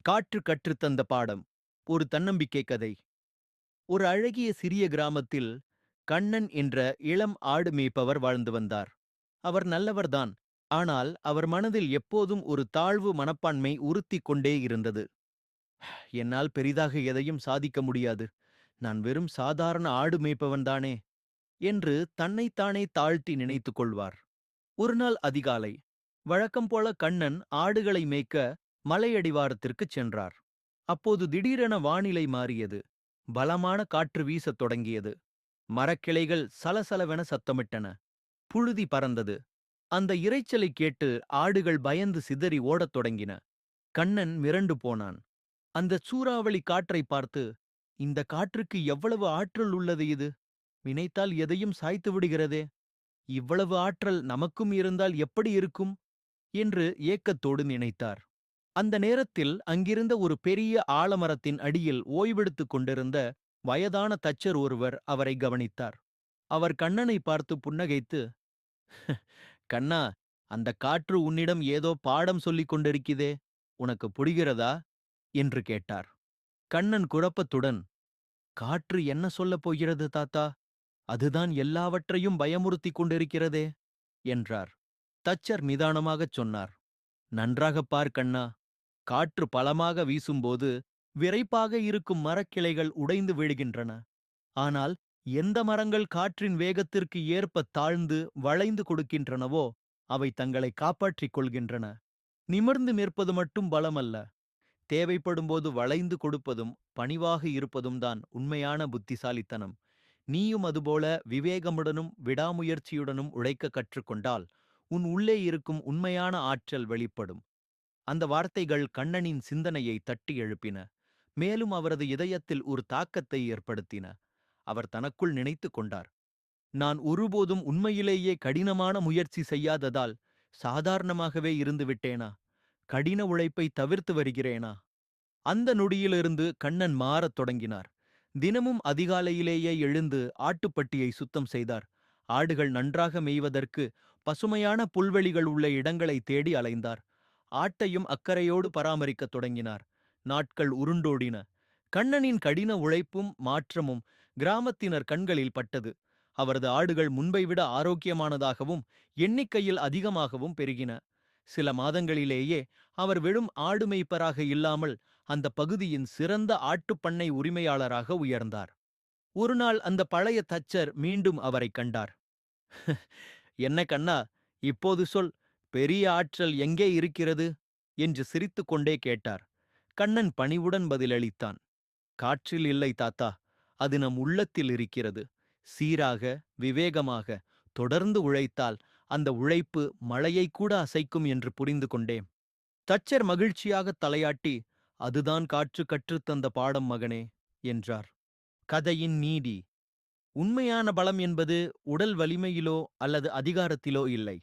காற்று கற்றுத்தந்த பாடம். ஒரு தன்னம்பிக்கை கதை. ஒரு அழகிய சிறிய கிராமத்தில் கண்ணன் என்ற இளம் ஆடு மேய்ப்பவர் வாழ்ந்து வந்தார். அவர் நல்லவர்தான். ஆனால் அவர் மனதில் எப்போதும் ஒரு தாழ்வு மனப்பான்மை உறுத்திக் கொண்டே இருந்தது. என்னால் பெரிதாக எதையும் சாதிக்க முடியாது. நான் வெறும் சாதாரண ஆடு மேய்ப்பவன்தானே என்று தன்னைத்தானே தாழ்த்தி நினைத்துக் கொள்வார். ஒரு நாள் அதிகாலை வழக்கம் போல கண்ணன் ஆடுகளை மேய்க்க மலையடிவாரத்திற்குச் சென்றார். அப்போது திடீரென வானிலை மாறியது. பலமான காற்று வீசத் தொடங்கியது. மரக்கிளைகள் சலசலவென சத்தமிட்டன. புழுதி பறந்தது. அந்த இரைச்சலைக் கேட்டு ஆடுகள் பயந்து சிதறி ஓடத் தொடங்கின. கண்ணன் மிரண்டு போனான். அந்த சூறாவளி காற்றை பார்த்து, இந்த காற்றுக்கு எவ்வளவு ஆற்றல் உள்ளது இது! நினைத்தால் எதையும் சாய்த்து விடுகிறதே! இவ்வளவு ஆற்றல் நமக்கும் இருந்தால் எப்படி இருக்கும்? என்று ஏக்கத்தோடு நினைத்தார். அந்த நேரத்தில் அங்கிருந்த ஒரு பெரிய ஆலமரத்தின் அடியில் ஓய்வெடுத்துக் கொண்டிருந்த வயதான தச்சர் ஒருவர் அவரை கவனித்தார். அவர் கண்ணனை பார்த்து புன்னகைத்து, கண்ணா, அந்த காற்று உன்னிடம் ஏதோ பாடம் சொல்லிக் கொண்டிருக்கிறதே, உனக்கு புரிகிறதா என்று கேட்டார். கண்ணன் குழப்பத்துடன், காற்று என்ன சொல்லப் போகிறது தாத்தா? அதுதான் எல்லாவற்றையும் பயமுறுத்திக் கொண்டிருக்கிறதே என்றார். தச்சர் நிதானமாகச் சொன்னார். நன்றாகப் பார் கண்ணா, காற்று பலமாக வீசும்போது விரைப்பாக இருக்கும் மரக்கிளைகள் உடைந்து விழுகின்றன. ஆனால் எந்த மரங்கள் காற்றின் வேகத்திற்கு ஏற்ப தாழ்ந்து வளைந்து கொடுக்கின்றனவோ அவை தங்களை காப்பாற்றிக் கொள்கின்றன. நிமிர்ந்து நிற்பது மட்டும் பலமல்ல, தேவைப்படும்போது வளைந்து கொடுப்பதும் பணிவாக இருப்பதும் தான் உண்மையான புத்திசாலித்தனம். நீயும் அதுபோல விவேகமுடனும் விடாமுயற்சியுடனும் உழைக்க கற்றுக்கொண்டால் உன் உள்ளே இருக்கும் உண்மையான ஆற்றல் வெளிப்படும். அந்த வார்த்தைகள் கண்ணனின் சிந்தனையை தட்டி எழுப்பின. மேலும் அவரது இதயத்தில் ஒரு தாக்கத்தை ஏற்படுத்தின. அவர் தனக்குள் நினைத்துக் கொண்டார். நான் ஒருபோதும் உண்மையிலேயே கடினமான முயற்சி செய்யாததால் சாதாரணமாகவே இருந்து விட்டேனா? கடின உழைப்பை தவிர்த்து வருகிறேனா? அந்த நொடியிலிருந்து கண்ணன் மாறத் தொடங்கினார். தினமும் அதிகாலையிலேயே எழுந்து ஆட்டுப்பட்டியை சுத்தம் செய்தார். ஆடுகள் நன்றாக மேய்வதற்கு பசுமையான புல்வெளிகள் உள்ள இடங்களை தேடி அலைந்தார். ஆட்டையும் அக்கறையோடு பராமரிக்கத் தொடங்கினார். நாட்கள் உருண்டோடின. கண்ணனின் கடின உழைப்பும் மாற்றமும் கிராமத்தினர் கண்களில் பட்டது. அவரது ஆடுகள் முன்பை விட ஆரோக்கியமானதாகவும் எண்ணிக்கையில் அதிகமாகவும் பெருகின. சில மாதங்களிலேயே அவர் வெறும் ஆடு மேய்ப்பராக இல்லாமல் அந்த பகுதியின் சிறந்த ஆட்டுப்பண்ணை உரிமையாளராக உயர்ந்தார். ஒருநாள் அந்த பழைய தச்சர் மீண்டும் அவரைக் கண்டார். என்ன கண்ணா, இப்போது சொல், பெரிய ஆற்றல் எங்கே இருக்கிறது என்று சிரித்துக்கொண்டே கேட்டார். கண்ணன் பணிவுடன் பதிலளித்தான். காற்றில் இல்லை தாத்தா, அது நம் உள்ளத்தில் இருக்கிறது. சீராக, விவேகமாக தொடர்ந்து உழைத்தால் அந்த உழைப்பு மழையை கூட அசைக்கும் என்று புரிந்து கொண்டேன். தச்சர் மகிழ்ச்சியாக தலையாட்டி, அதுதான் காற்று கற்றுத்தந்த பாடம் மகனே என்றார். கதையின் நீதி. உண்மையான பலம் என்பது உடல் வலிமையிலோ அல்லது அதிகாரத்திலோ இல்லை.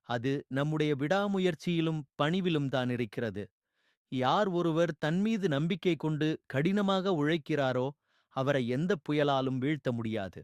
அது நம்முடைய விடாமுயற்சியிலும் பணிவிலும் தான் இருக்கிறது. யார் ஒருவர் தன்மீது நம்பிக்கை கொண்டு கடினமாக உழைக்கிறாரோ அவரை எந்த புயலாலும் வீழ்த்த முடியாது.